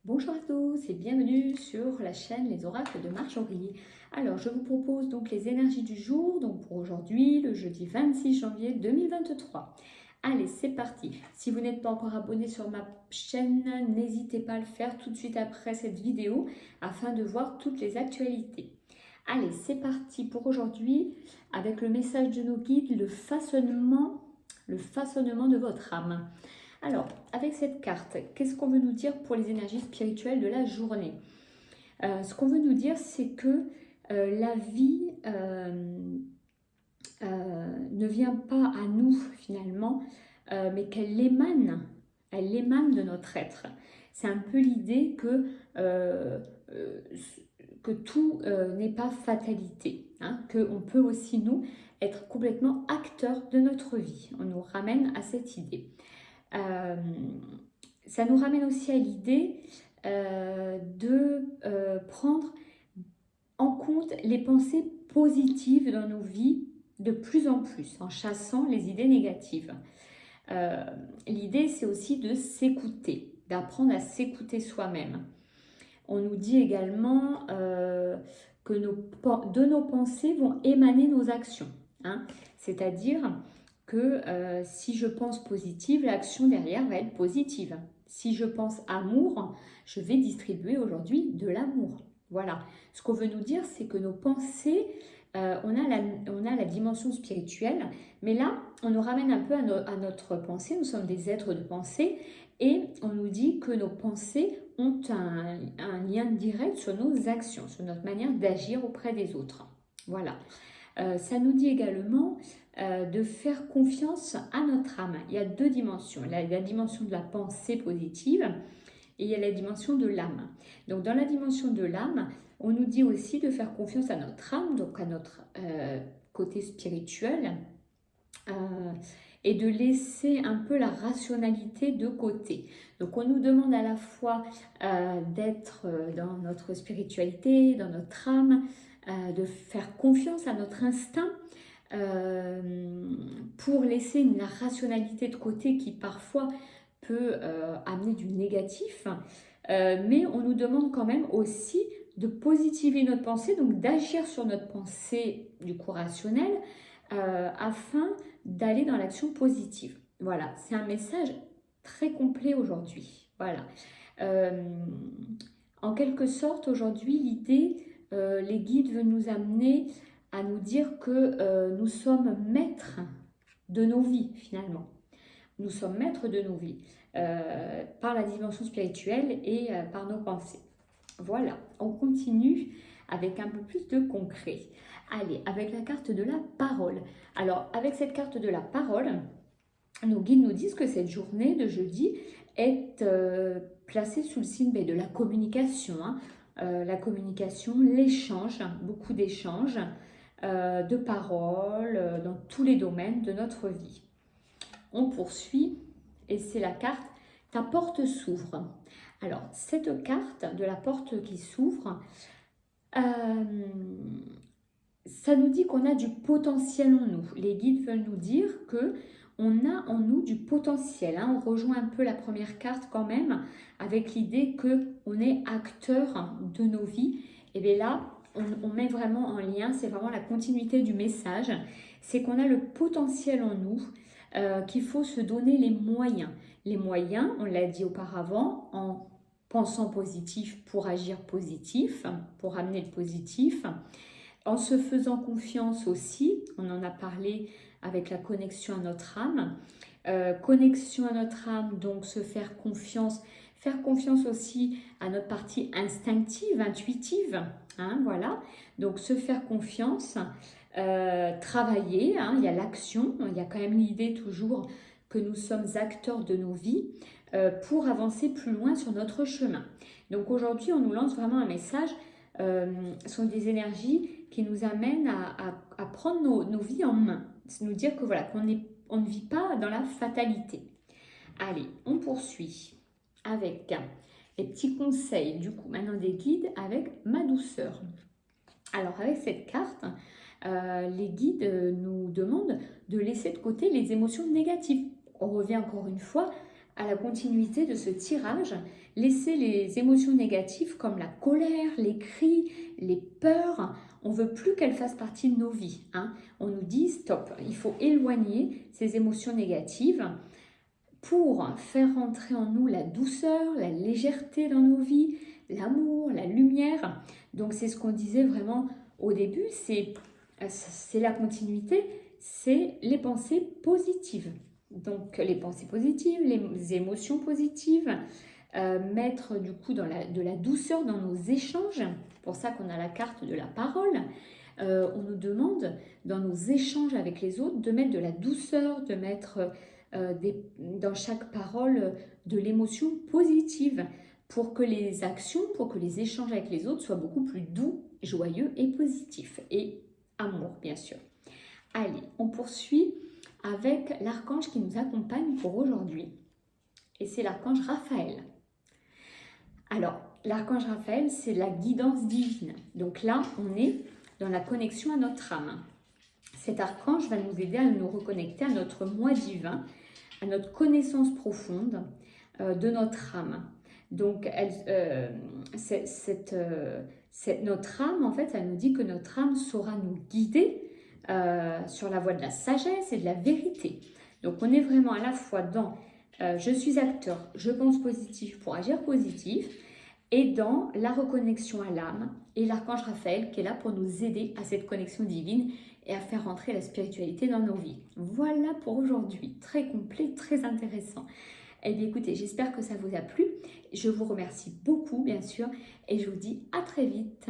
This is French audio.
Bonjour à tous et bienvenue sur la chaîne Les Oracles de Marjorie. Alors, je vous propose donc les énergies du jour, donc pour aujourd'hui, le jeudi 26 janvier 2023. Allez, c'est parti. Si vous n'êtes pas encore abonné sur ma chaîne, n'hésitez pas à le faire tout de suite après cette vidéo afin de voir toutes les actualités. Allez, c'est parti pour aujourd'hui avec le message de nos guides, le façonnement de votre âme. Alors, avec cette carte, qu'est-ce qu'on veut nous dire pour les énergies spirituelles de la journée? Ce qu'on veut nous dire, c'est que la vie ne vient pas à nous finalement, mais elle émane de notre être. C'est un peu l'idée euh, euh, que tout n'est pas fatalité, hein, qu'on peut aussi, nous, être complètement acteurs de notre vie. On nous ramène à cette idée. Euh, Ça nous ramène aussi à l'idée de prendre en compte les pensées positives dans nos vies de plus en plus, en chassant les idées négatives. Euh, L'idée, c'est aussi de s'écouter, d'apprendre à s'écouter soi-même. On nous dit également que de nos pensées vont émaner nos actions, hein. C'est-à-dire que si je pense positive, l'action derrière va être positive. Si je pense amour, je vais distribuer aujourd'hui de l'amour. Voilà. Ce qu'on veut nous dire, c'est que nos pensées, on a la dimension spirituelle, mais là, on nous ramène un peu à notre pensée. Nous sommes des êtres de pensée et on nous dit que nos pensées ont un lien direct sur nos actions, sur notre manière d'agir auprès des autres. Voilà. Ça nous dit également de faire confiance à notre âme. Il y a deux dimensions. Il y a la dimension de la pensée positive et il y a la dimension de l'âme. Donc dans la dimension de l'âme, on nous dit aussi de faire confiance à notre âme, donc à notre côté spirituel, euh, et de laisser un peu la rationalité de côté. Donc on nous demande à la fois d'être dans notre spiritualité, dans notre âme, de faire confiance à notre instinct, pour laisser la rationalité de côté qui parfois peut amener du négatif, mais on nous demande quand même aussi de positiver notre pensée, donc d'agir sur notre pensée du coup rationnelle, afin d'aller dans l'action positive. Voilà, c'est un message très complet aujourd'hui. Voilà. Euh, En quelque sorte, aujourd'hui, l'idée, les guides veulent nous amener à nous dire que nous sommes maîtres de nos vies, finalement. Nous sommes maîtres de nos vies par la dimension spirituelle et par nos pensées. Voilà, on continue avec un peu plus de concret. Allez, avec la carte de la parole. Alors, avec cette carte de la parole, nos guides nous disent que cette journée de jeudi est placée sous le signe de la communication, hein. La communication, l'échange, beaucoup d'échanges, de paroles dans tous les domaines de notre vie. On poursuit et c'est la carte Ta porte s'ouvre. Alors, cette carte de la porte qui s'ouvre, euh, ça nous dit qu'on a du potentiel en nous. Les guides veulent nous dire que on a en nous du potentiel, hein. On rejoint un peu la première carte quand même avec l'idée que on est acteur de nos vies. Et bien là, on met vraiment en lien, c'est vraiment la continuité du message, c'est qu'on a le potentiel en nous, qu'il faut se donner les moyens. Les moyens, on l'a dit auparavant, en pensant positif pour agir positif, pour amener le positif, en se faisant confiance aussi, on en a parlé avec la connexion à notre âme. Connexion à notre âme, donc se faire confiance aussi à notre partie instinctive, intuitive, hein, voilà. Donc se faire confiance, travailler, hein, il y a l'action, il y a quand même l'idée toujours que nous sommes acteurs de nos vies pour avancer plus loin sur notre chemin. Donc aujourd'hui, on nous lance vraiment un message, sont des énergies qui nous amènent à prendre nos vies en main. C'est nous dire que voilà, on ne vit pas dans la fatalité. Allez, on poursuit avec les petits conseils du coup maintenant des guides avec ma douceur. Alors avec cette carte, les guides nous demandent de laisser de côté les émotions négatives. On revient encore une fois à la continuité de ce tirage. laisser les émotions négatives comme la colère, les cris, les peurs. On ne veut plus qu'elles fassent partie de nos vies, hein. On nous dit stop, il faut éloigner ces émotions négatives pour faire rentrer en nous la douceur, la légèreté dans nos vies, l'amour, la lumière. Donc c'est ce qu'on disait vraiment au début, c'est la continuité, c'est les pensées positives. Donc les pensées positives, les émotions positives, mettre du coup de la douceur dans nos échanges. C'est pour ça qu'on a la carte de la parole. On nous demande dans nos échanges avec les autres de mettre de la douceur, de mettre dans chaque parole de l'émotion positive pour que les actions, pour que les échanges avec les autres soient beaucoup plus doux, joyeux et positifs. Et amour, bien sûr. Allez, on poursuit avec l'archange qui nous accompagne pour aujourd'hui. Et c'est l'archange Raphaël. Alors, l'archange Raphaël, c'est la guidance divine. Donc là, on est dans la connexion à notre âme. Cet archange va nous aider à nous reconnecter à notre moi divin, à notre connaissance profonde de notre âme. Donc, notre âme, en fait, elle nous dit que notre âme saura nous guider sur la voie de la sagesse et de la vérité. Donc, on est vraiment à la fois dans je suis acteur, je pense positif pour agir positif, et dans la reconnexion à l'âme et l'archange Raphaël qui est là pour nous aider à cette connexion divine et à faire rentrer la spiritualité dans nos vies. Voilà pour aujourd'hui, très complet, très intéressant. Eh bien écoutez, j'espère que ça vous a plu. Je vous remercie beaucoup bien sûr et je vous dis à très vite.